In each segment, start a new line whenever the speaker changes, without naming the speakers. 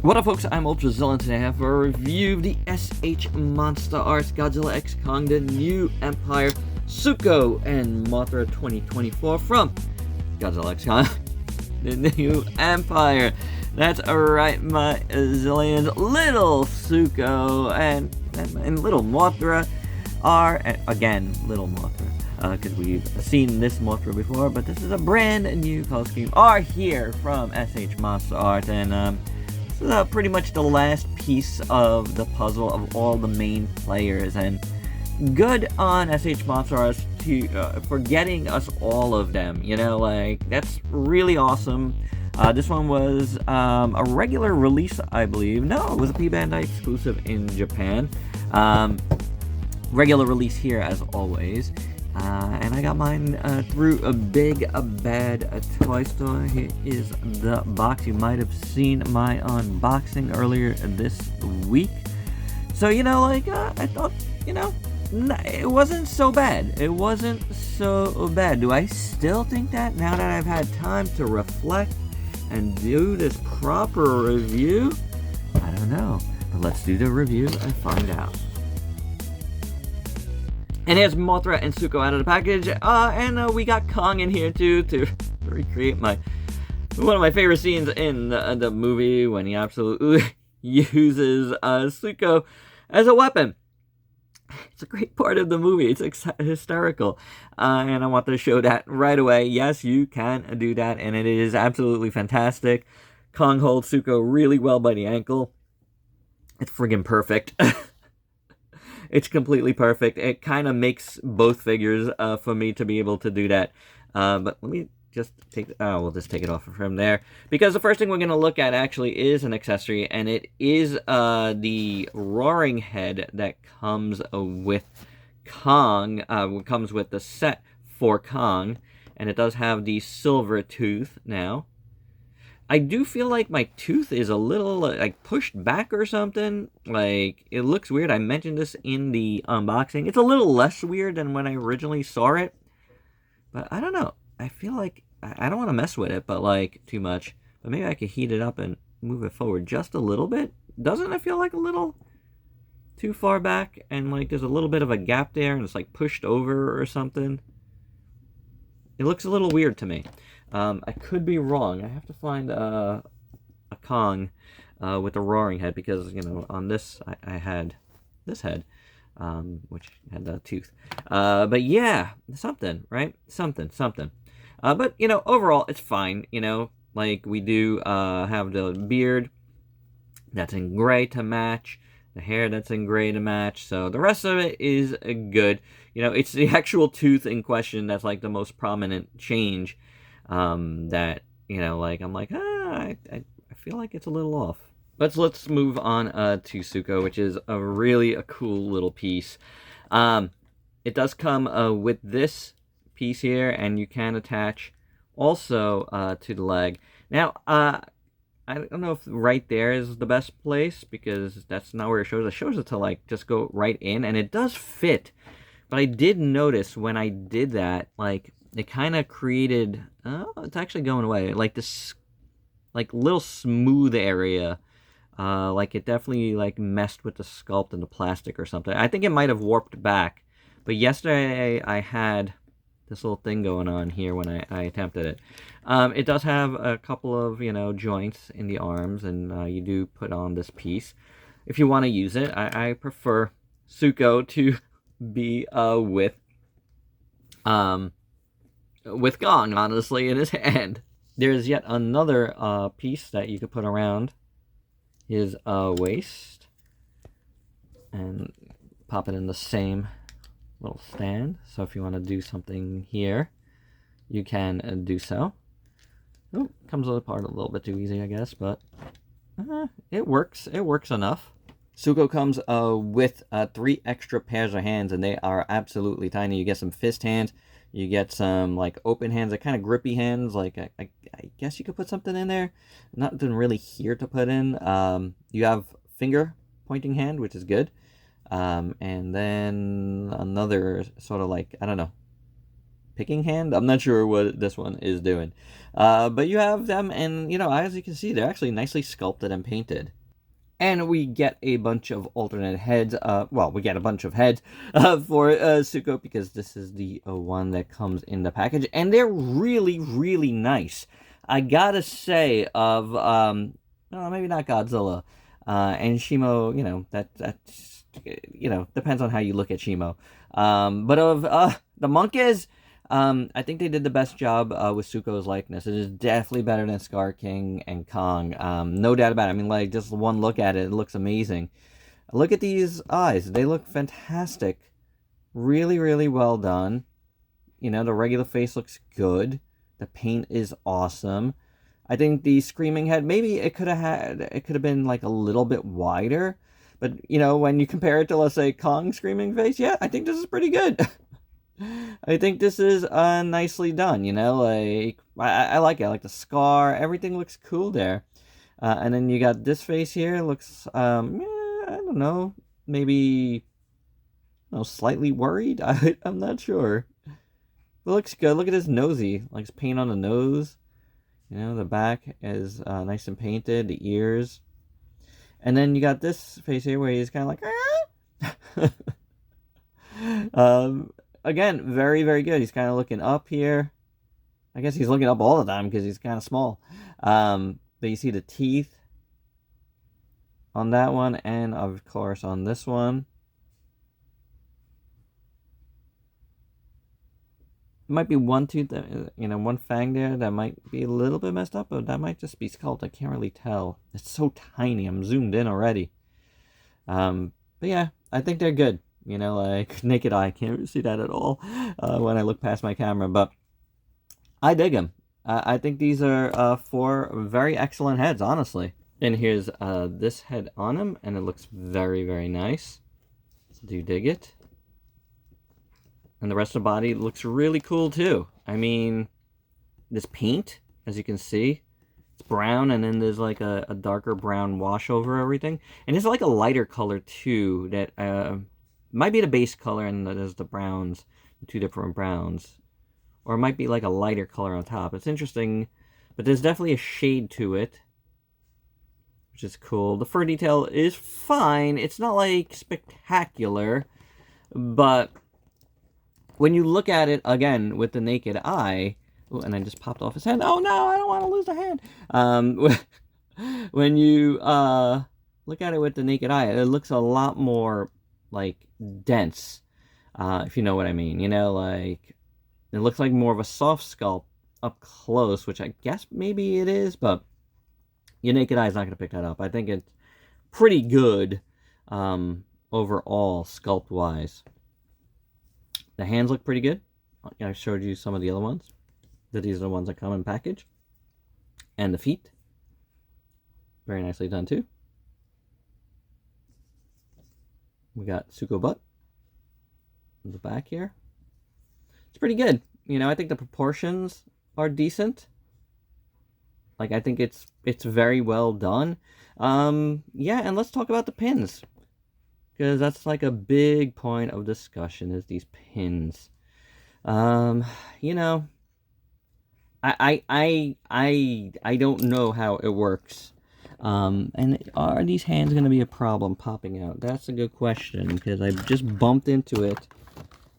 What up, folks? I'm ultrazillatoys, and today I have a review of the SH Monsterarts Godzilla X Kong, the New Empire, Suko and Mothra 2024 from Godzilla X Kong, the New Empire. That's right, my zillions. Little Suko and little Mothra are, again, little Mothra, because we've seen this Mothra before, but this is a brand new costume, are here from SH Monsterarts, and this is pretty much the last piece of the puzzle of all the main players, and good on SH Monsterarts for getting us all of them. You know, like, that's really awesome. This one was a regular release, I believe. No, it was a P-Bandai exclusive in Japan. Regular release here, as always. And I got mine through a big bad toy store. Here is the box. You might have seen my unboxing earlier this week. So, you know, like, I thought, you know, it wasn't so bad. It wasn't so bad. Do I still think that now that I've had time to reflect and do this proper review? I don't know. But let's do the review and find out. And here's Mothra and Suko out of the package, and we got Kong in here too to recreate one of my favorite scenes in the movie, when he absolutely uses Suko as a weapon. It's a great part of the movie. It's hysterical, and I want to show that right away. Yes, you can do that, and it is absolutely fantastic. Kong holds Suko really well by the ankle. It's friggin' perfect. It's completely perfect. It kind of makes both figures for me to be able to do that. But let me just take... we'll just take it off from there. Because the first thing we're going to look at actually is an accessory. And it is the roaring head that comes with Kong. Comes with the set for Kong. And it does have the silver tooth now. I do feel like my tooth is a little, like, pushed back or something. Like, it looks weird. I mentioned this in the unboxing. It's a little less weird than when I originally saw it. But I don't know. I feel like I don't want to mess with it, but, like, too much. But maybe I could heat it up and move it forward just a little bit. Doesn't it feel like a little too far back? And, like, there's a little bit of a gap there, and it's, like, pushed over or something. It looks a little weird to me. I could be wrong. I have to find a Kong with a roaring head, because, you know, on this I had this head, which had the tooth. But yeah, something, right? Something. But, you know, overall, it's fine. You know, like, we do have the beard that's in gray to match, the hair that's in gray to match, so the rest of it is good. You know, it's the actual tooth in question that's, like, the most prominent change. That, you know, like, I'm like, I feel like it's a little off. But let's move on to Suko, which is a cool little piece. It does come with this piece here, and you can attach also to the leg. Now, I don't know if right there is the best place, because that's not where it shows. It shows it to, like, just go right in, and it does fit. But I did notice when I did that, like, it kind of created, it's actually going away, like this, like, little smooth area, like, it definitely, like, messed with the sculpt and the plastic or something. I think it might have warped back, but yesterday I had this little thing going on here when I attempted it. It does have a couple of, you know, joints in the arms, and you do put on this piece if you want to use it. I prefer Suko to be with Kong, honestly, in his hand. There's yet another piece that you could put around his waist and pop it in the same little stand. So if you want to do something here, you can do so. Oh, comes apart a little bit too easy, I guess, but it works. It works enough. Suko comes with 3 extra pairs of hands, and they are absolutely tiny. You get some fist hands. You get some, like, open hands, like, kind of grippy hands. Like, I guess you could put something in there. Nothing really here to put in. You have finger pointing hand, which is good. And then another sort of, like, I don't know, picking hand. I'm not sure what this one is doing. But you have them, and, you know, as you can see, they're actually nicely sculpted and painted. And we get a bunch of alternate heads. Well, we get a bunch of heads for Suko, because this is the one that comes in the package. And they're really, really nice. I gotta say, of, maybe not Godzilla, and Shimo, you know, that's, you know, depends on how you look at Shimo. But of the monkeys, I think they did the best job with Suko's likeness. It is definitely better than Scar King and Kong. No doubt about it. I mean, like, just one look at it, it looks amazing. Look at these eyes. They look fantastic. Really, really well done. You know, the regular face looks good. The paint is awesome. I think the screaming head, maybe it could have been like a little bit wider. But, you know, when you compare it to, let's say, Kong's screaming face, yeah, I think this is pretty good. I think this is nicely done, you know, like, I like it. I like the scar. Everything looks cool there. And then you got this face here. Looks, I don't know, maybe, you know, slightly worried. I'm not sure. It looks good. Look at his nosy, like his paint on the nose. You know, the back is nice and painted, the ears. And then you got this face here where he's kind of like, again, very, very good. He's kind of looking up here. I guess he's looking up all the time because he's kind of small. But you see the teeth on that one, and of course on this one. Might be one tooth, you know, one fang there that might be a little bit messed up, but that might just be sculpted. I can't really tell. It's so tiny. I'm zoomed in already. But yeah, I think they're good. You know, like, naked eye, can't see that at all when I look past my camera, but I dig them. I think these are 4 very excellent heads, honestly. And here's this head on him, and it looks very, very nice. So do you dig it? And the rest of the body looks really cool, too. I mean, this paint, as you can see, it's brown, and then there's like a darker brown wash over everything. And it's like a lighter color, too, that might be the base color, and there's the browns, the 2 different browns. Or it might be like a lighter color on top. It's interesting, but there's definitely a shade to it, which is cool. The fur detail is fine. It's not, like, spectacular, but when you look at it, again, with the naked eye... Ooh, and I just popped off his hand. Oh, no, I don't want to lose the hand. When you look at it with the naked eye, it looks a lot more, like, dense, if you know what I mean. You know, like, it looks like more of a soft sculpt up close, which I guess maybe it is, but your naked eye is not going to pick that up. I think it's pretty good overall, sculpt-wise. The hands look pretty good. I showed you some of the other ones. These are the ones that come in package. And the feet. Very nicely done, too. We got Suko butt in the back here. It's pretty good. You know, I think the proportions are decent. Like, I think it's very well done. Yeah, and let's talk about the pins. Because that's like a big point of discussion, is these pins. You know, I don't know how it works. And are these hands going to be a problem popping out? That's a good question, because I just bumped into it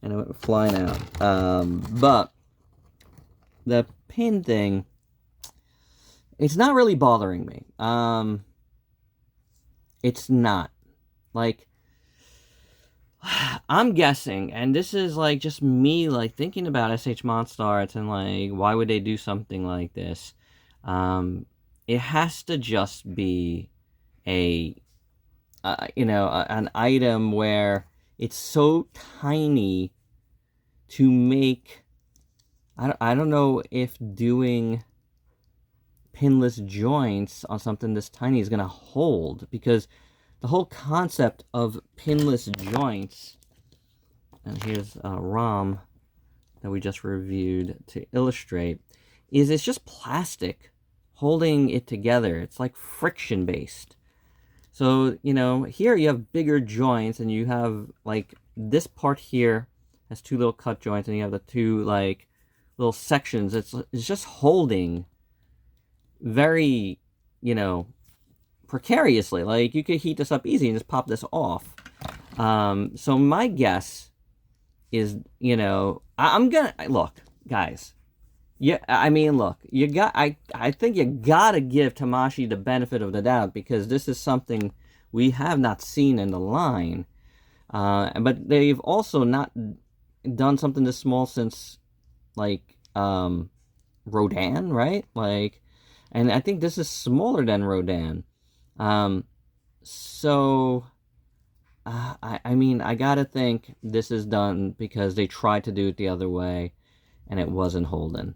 and it went flying out. But the pin thing, it's not really bothering me. It's not. Like, I'm guessing, and this is like just me like thinking about SH Monsterarts and like why would they do something like this. It has to just be a you know, an item where it's so tiny to make. I don't know if doing pinless joints on something this tiny is gonna hold, because the whole concept of pinless joints, and here's a ROM that we just reviewed to illustrate, is it's just plastic holding it together. It's like friction based. So, you know, here you have bigger joints, and you have like this part here has 2 little cut joints, and you have the 2 like little sections. It's just holding very, you know, precariously. Like, you could heat this up easy and just pop this off. So my guess is, you know, I'm gonna look, guys. Yeah, I mean, look, I think you gotta give Tamashii the benefit of the doubt, because this is something we have not seen in the line. But they've also not done something this small since, like, Rodan, right? Like, and I think this is smaller than Rodan. So, I mean, I gotta think this is done because they tried to do it the other way, and it wasn't holding.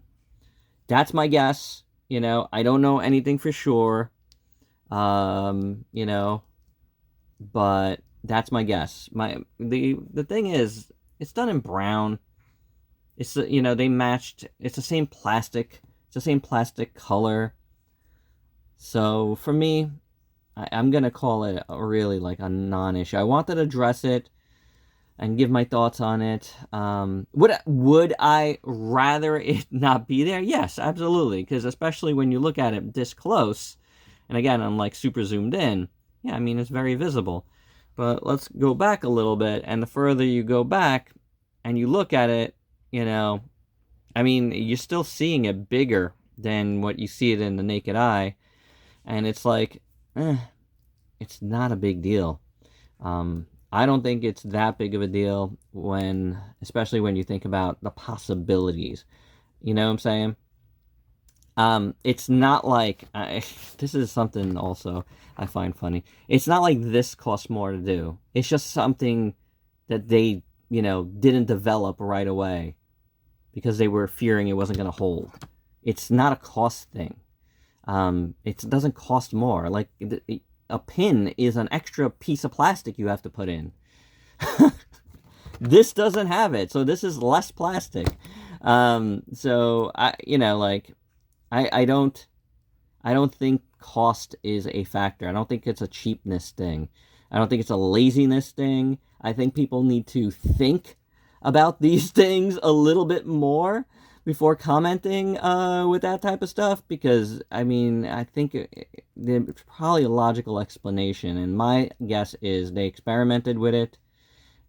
That's my guess. You know, I don't know anything for sure. You know, but that's my guess. The thing is, it's done in brown. It's, you know, they matched. It's the same plastic. It's the same plastic color. So for me, I'm gonna call it really like a non-issue. I wanted to address it and give my thoughts on it. Would I rather it not be there? Yes, absolutely. Because especially when you look at it this close, and again, I'm like super zoomed in. Yeah, I mean, it's very visible. But let's go back a little bit, and the further you go back and you look at it, you know, I mean, you're still seeing it bigger than what you see it in the naked eye, and it's like, it's not a big deal. I don't think it's that big of a deal especially when you think about the possibilities. You know what I'm saying? It's not like, this is something also I find funny. It's not like this costs more to do. It's just something that they, you know, didn't develop right away because they were fearing it wasn't going to hold. It's not a cost thing. It doesn't cost more. Like, a pin is an extra piece of plastic you have to put in. This doesn't have it, so this is less plastic. So you know, like, I don't think cost is a factor. I don't think it's a cheapness thing. I don't think it's a laziness thing. I think people need to think about these things a little bit more before commenting with that type of stuff, because, I mean, I think there's probably a logical explanation, and my guess is they experimented with it,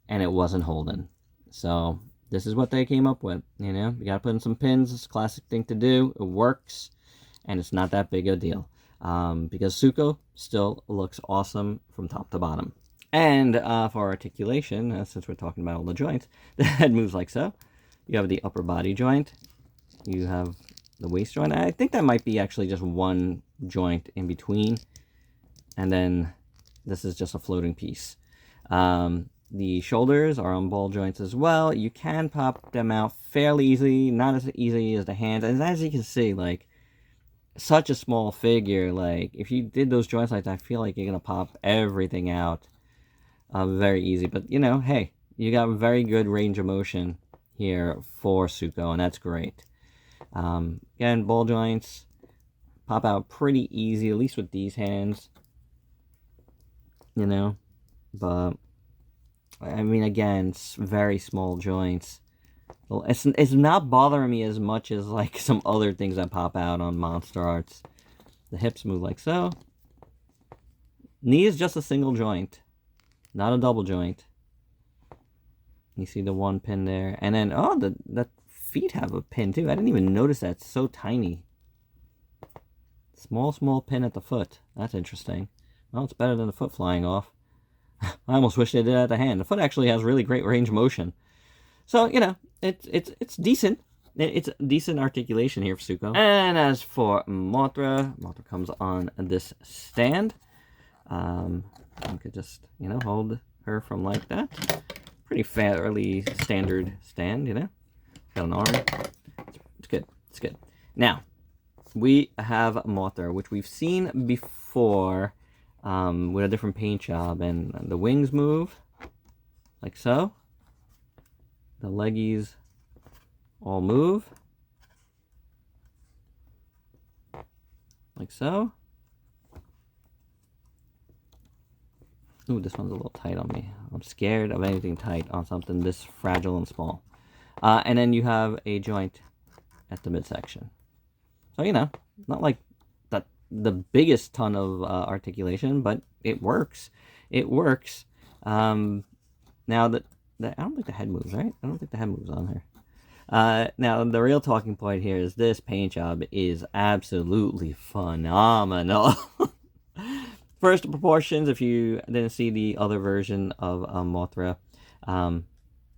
and it wasn't holding. So, this is what they came up with, you know? You gotta put in some pins. It's a classic thing to do. It works, and it's not that big a deal. Because Suko still looks awesome from top to bottom. And for articulation, since we're talking about all the joints, the head moves like so. You have the upper body joint. You have the waist joint. I think that might be actually just one joint in between. And then this is just a floating piece. The shoulders are on ball joints as well. You can pop them out fairly easily. Not as easy as the hands. And as you can see, like, such a small figure. Like, if you did those joints like that, I feel like you're going to pop everything out very easy. But, you know, hey, you got very good range of motion here for Suko, and that's great. Again, ball joints pop out pretty easy, at least with these hands, you know, but I mean, again, it's very small joints. Well, it's not bothering me as much as like some other things that pop out on Monsterarts. The hips move like so. Knee is just a single joint, not a double joint. You see the one pin there. And then, oh, the feet have a pin too. I didn't even notice that. It's so tiny. Small pin at the foot. That's interesting. Well, it's better than the foot flying off. I almost wish they did that at the hand. The foot actually has really great range of motion. So, you know, it's decent. It's decent articulation here for Suko. And as for Mothra, Mothra comes on this stand. You could just, you know, hold her from like that. Pretty fairly standard stand, you know. Got an arm. It's good. It's good. Now, we have Mothra, which we've seen before with a different paint job. And the wings move like so. The leggies all move like so. Ooh, this one's a little tight on me. I'm scared of anything tight on something this fragile and small. And then you have a joint at the midsection. So, you know, not like the biggest ton of articulation, but it works. It works. Now that I don't think the head moves, right? I don't think the head moves on here. Now, the real talking point here is this paint job is absolutely phenomenal. First proportions, if you didn't see the other version of Mothra,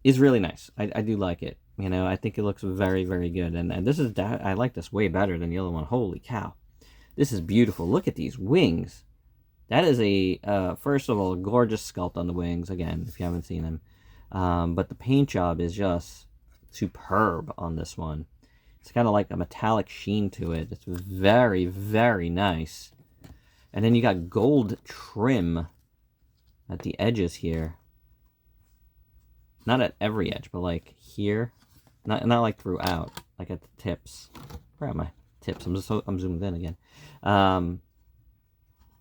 is really nice. I do like it. You know, I think it looks very, very good. And this is, I like this way better than the other one. Holy cow. This is beautiful. Look at these wings. That is a, first of all, a gorgeous sculpt on the wings. Again, if you haven't seen them. But the paint job is just superb on this one. It's kind of like a metallic sheen to it. It's very, very nice. And then you got gold trim at the edges here. Not at every edge, but like here. Not like throughout, like at the tips. Where are my tips? I'm zoomed in again. And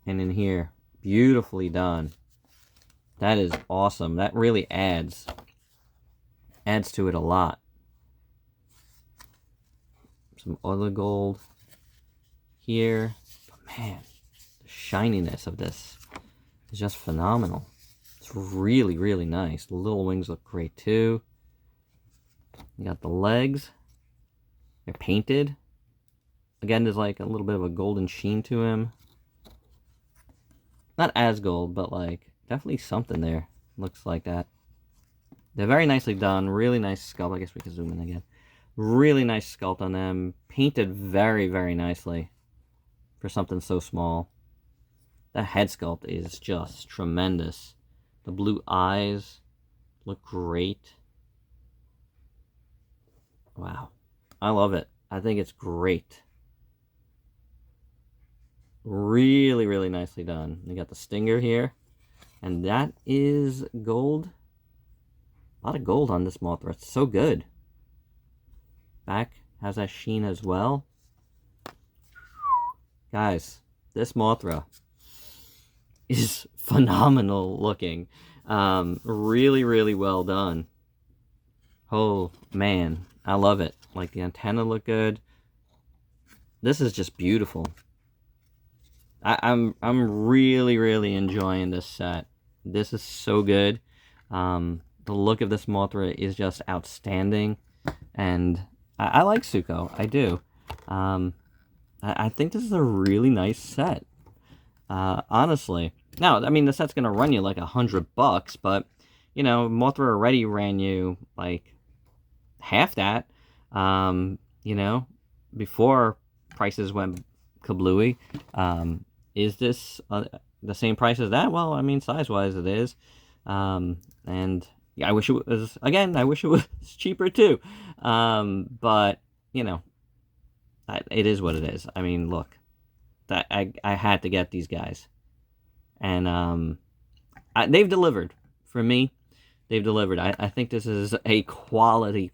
in here, beautifully done. That is awesome. That really adds to it a lot. Some other gold here. But man, the shininess of this is just phenomenal. It's really, really nice. The little wings look great too. You got the legs. They're painted. Again, there's like a little bit of a golden sheen to him. Not as gold, but like definitely something there. Looks like that. They're very nicely done. Really nice sculpt. I guess we can zoom in again. Really nice sculpt on them. Painted very, very nicely for something so small. That head sculpt is just tremendous. The blue eyes look great. Wow. I love it. I think it's great. Really, really nicely done. You got the stinger here. And that is gold. A lot of gold on this Mothra. It's so good. Back has that sheen as well. Guys, this Mothra is phenomenal looking. Really, really well done. Oh, man. I love it. Like, the antenna look good. This is just beautiful. I'm really, really enjoying this set. This is so good. The look of this Mothra is just outstanding. And I like Suko. I do. I think this is a really nice set. Honestly. Now, I mean, the set's going to run you like $100, but, you know, Mothra already ran you like half that, you know, before prices went kablooey. Is this the same price as that? Well, I mean, size-wise it is. And yeah, I wish it was, again, I wish it was cheaper too. But, you know, it is what it is. I mean, look, I had to get these guys. And they've delivered. For me, they've delivered. I think this is a quality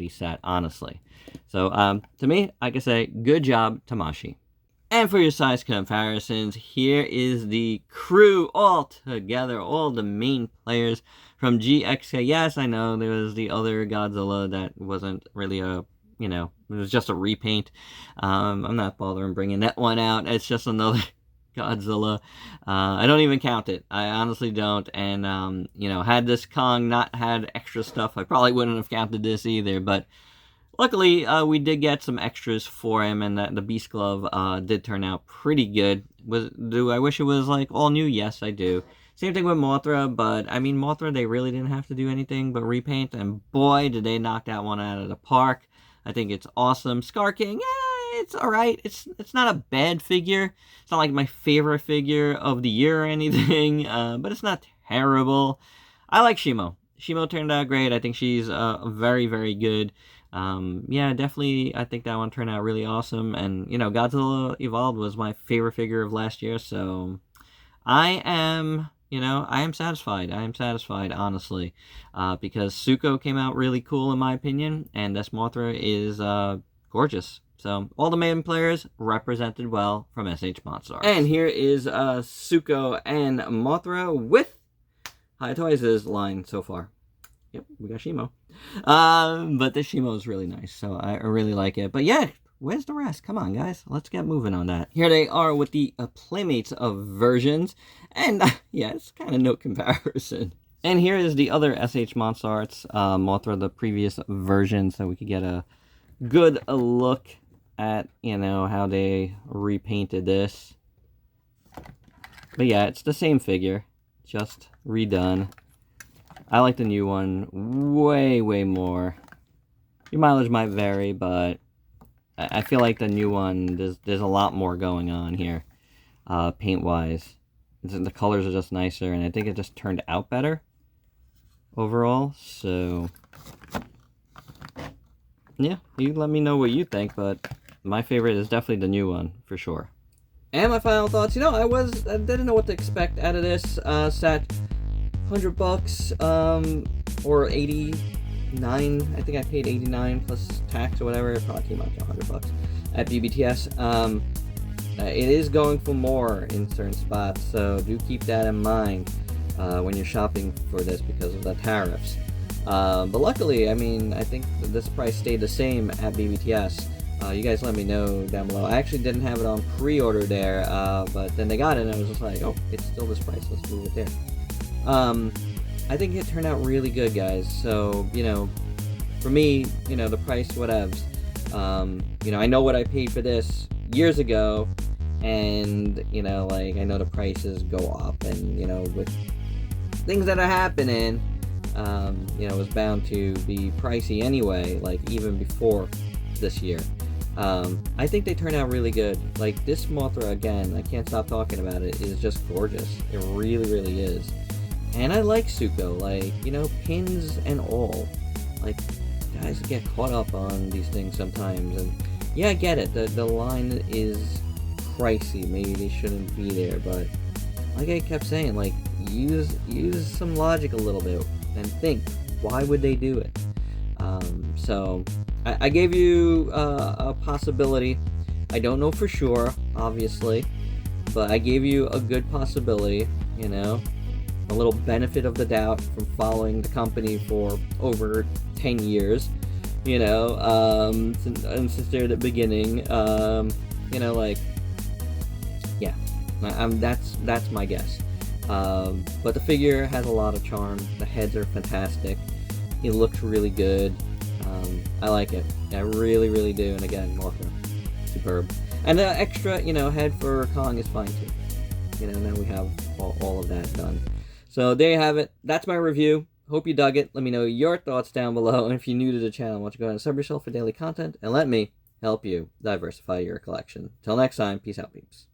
set, honestly. So, to me, I can say, good job, Tamashii. And for your size comparisons, here is the crew all together, all the main players from GXK. Yes, I know there was the other Godzilla that wasn't really a, you know, it was just a repaint. I'm not bothering bringing that one out. It's just another Godzilla. I don't even count it. I honestly don't. And, you know, had this Kong not had extra stuff, I probably wouldn't have counted this either. But luckily, we did get some extras for him, and the Beast Glove did turn out pretty good. Do I wish it was, like, all new? Yes, I do. Same thing with Mothra, but, I mean, Mothra, they really didn't have to do anything but repaint, and boy, did they knock that one out of the park. I think it's awesome. Scar King, it's alright. It's not a bad figure. It's not like my favorite figure of the year or anything, but it's not terrible. I like Shimo. Shimo turned out great. I think she's very, very good. Yeah, definitely, I think that one turned out really awesome. And, you know, Godzilla Evolved was my favorite figure of last year, so I am, you know, I am satisfied. I am satisfied, honestly, because Suko came out really cool, in my opinion, and this Mothra is gorgeous. So, all the main players represented well from SH Monsterarts. And here is Suko and Mothra with Hi Toys' line so far. Yep, we got Shimo. But this Shimo is really nice, so I really like it. But yeah, where's the rest? Come on, guys. Let's get moving on that. Here they are with the Playmates of versions. And yeah, it's kind of no comparison. And here is the other SH Monsterarts Mothra, the previous version, so we could get a good look at, you know, how they repainted this. But yeah, it's the same figure, just redone. I like the new one way, way more. Your mileage might vary, but I feel like the new one, there's a lot more going on here, paint-wise. The colors are just nicer, and I think it just turned out better overall. So, yeah, you let me know what you think, but my favorite is definitely the new one, for sure. And my final thoughts, you know, I didn't know what to expect out of this set. $100, or 89. I think I paid 89 plus tax or whatever. It probably came out to $100 at BBTS. It is going for more in certain spots, so do keep that in mind when you're shopping for this because of the tariffs. But luckily, I mean, I think this price stayed the same at BBTS. You guys let me know down below. I actually didn't have it on pre-order there, but then they got it and I was just like, oh, it's still this price, let's move it there. I think it turned out really good, guys. So, you know, for me, you know, the price, whatevs. You know, I know what I paid for this years ago, and, you know, like, I know the prices go up, and, you know, with things that are happening, you know, it was bound to be pricey anyway, like, even before this year. I think they turned out really good. Like, this Mothra, again, I can't stop talking about it, is just gorgeous. It really, really is. And I like Suko, like, you know, pins and all. Like, guys get caught up on these things sometimes, and yeah, I get it, the line is pricey, maybe they shouldn't be there, but like I kept saying, like, use some logic a little bit, and think, why would they do it? So, I gave you a possibility. I don't know for sure, obviously, but I gave you a good possibility, you know? A little benefit of the doubt from following the company for over 10 years, you know, since they're at the beginning, you know, like, yeah, that's my guess. But the figure has a lot of charm. The heads are fantastic. It looks really good. I like it. I really, really do. And again, Mothra, superb. And the extra, you know, head for Kong is fine too. You know, now we have all of that done. So there you have it. That's my review. Hope you dug it. Let me know your thoughts down below. And if you're new to the channel, why don't you go ahead and sub yourself for daily content and let me help you diversify your collection. Till next time, peace out, peeps.